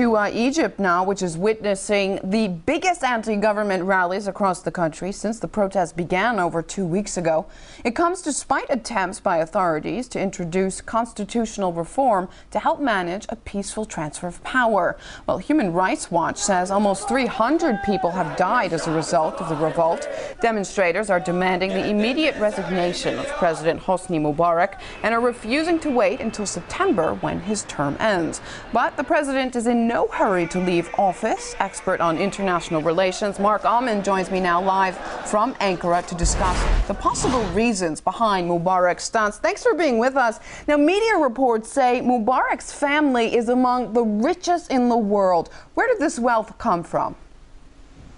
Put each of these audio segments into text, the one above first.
to Egypt now, which is witnessing the biggest anti-government rallies across the country since the protests began over 2 weeks ago. It comes despite attempts by authorities to introduce constitutional reform to help manage a peaceful transfer of power. Well, Human Rights Watch says almost 300 people have died as a result of the revolt. Demonstrators are demanding the immediate resignation of President Hosni Mubarak and are refusing to wait until September when his term ends. But the president is in no hurry to leave office. Expert on international relations Mark Ahmed joins me now live from Ankara to discuss the possible reasons behind Mubarak's stance. Thanks for being with us. Now, media reports say Mubarak's family is among the richest in the world. Where did this wealth come from?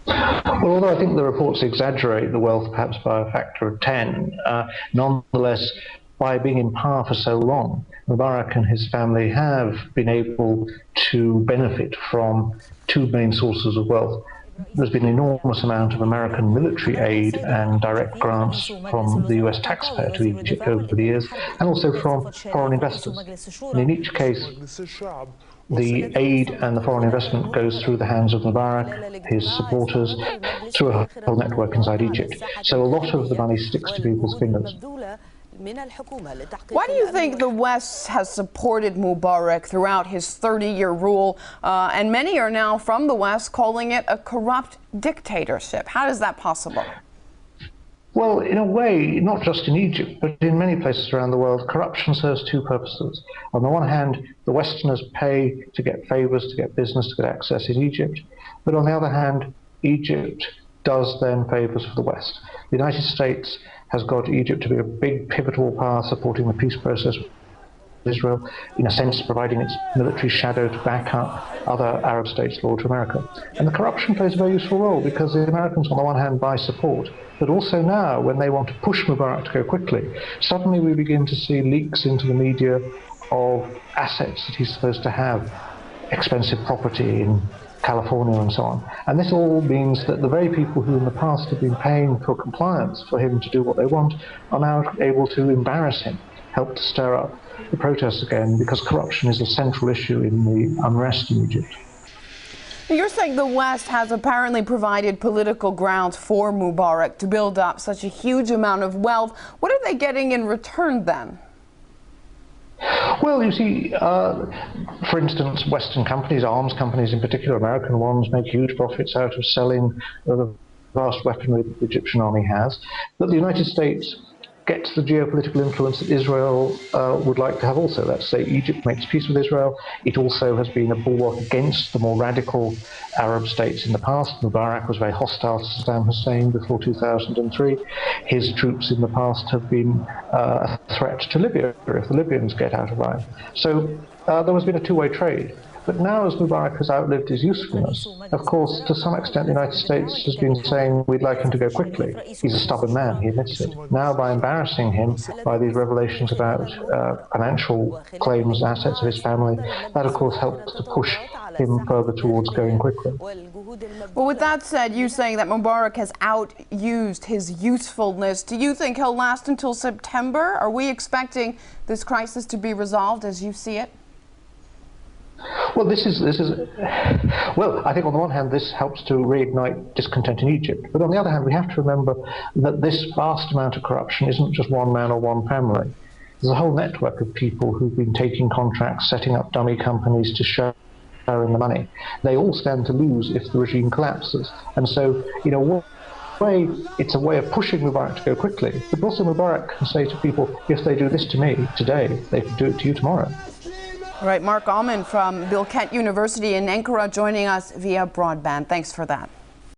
Well, although I think the reports exaggerate the wealth perhaps by a factor of 10, nonetheless, by being in power for so long, Mubarak and his family have been able to benefit from two main sources of wealth. There's been an enormous amount of American military aid and direct grants from the US taxpayer to Egypt over the years, and also from foreign investors. And in each case, the aid and the foreign investment goes through the hands of Mubarak, his supporters, through a whole network inside Egypt. So a lot of the money sticks to people's fingers. Why do you think the West has supported Mubarak throughout his 30-year rule, and many are now from the West calling it a corrupt dictatorship? How is that possible? Well, in a way, not just in Egypt, but in many places around the world, corruption serves two purposes. On the one hand, the Westerners pay to get favors, to get business, to get access in Egypt. But on the other hand, Egypt does then favors for the West. The United States has got Egypt to be a big pivotal power supporting the peace process with Israel, in a sense providing its military shadow to back up other Arab states loyal to America. And the corruption plays a very useful role because the Americans on the one hand buy support, but also now when they want to push Mubarak to go quickly, suddenly we begin to see leaks into the media of assets that he's supposed to have, expensive property in California and so on. And this all means that the very people who in the past have been paying for compliance for him to do what they want are now able to embarrass him, help to stir up the protests again, because corruption is a central issue in the unrest in Egypt. You're saying the West has apparently provided political grounds for Mubarak to build up such a huge amount of wealth. What are they getting in return then? Well, you see, for instance, Western companies, arms companies in particular, American ones, make huge profits out of selling the vast weaponry that the Egyptian army has. But the United States gets the geopolitical influence that Israel would like to have also. Let's say Egypt makes peace with Israel. It also has been a bulwark against the more radical Arab states in the past. Mubarak was very hostile to Saddam Hussein before 2003. His troops in the past have been a threat to Libya if the Libyans get out of line. So there has been a two-way trade. But now, as Mubarak has outlived his usefulness, of course, to some extent, the United States has been saying we'd like him to go quickly. He's a stubborn man, he admits it. Now, by embarrassing him by these revelations about financial claims and assets of his family, that, of course, helps to push him further towards going quickly. Well, with that said, you saying that Mubarak has outused his usefulness, do you think he'll last until September? Are we expecting this crisis to be resolved as you see it? Well, I think on the one hand, this helps to reignite discontent in Egypt. But on the other hand, we have to remember that this vast amount of corruption isn't just one man or one family. There's a whole network of people who've been taking contracts, setting up dummy companies to share in the money. They all stand to lose if the regime collapses. And so, in a way, it's a way of pushing Mubarak to go quickly. But also Mubarak can say to people, if they do this to me today, they can do it to you tomorrow. All right, Mark Ahmed from Bilkent University in Ankara joining us via broadband. Thanks for that.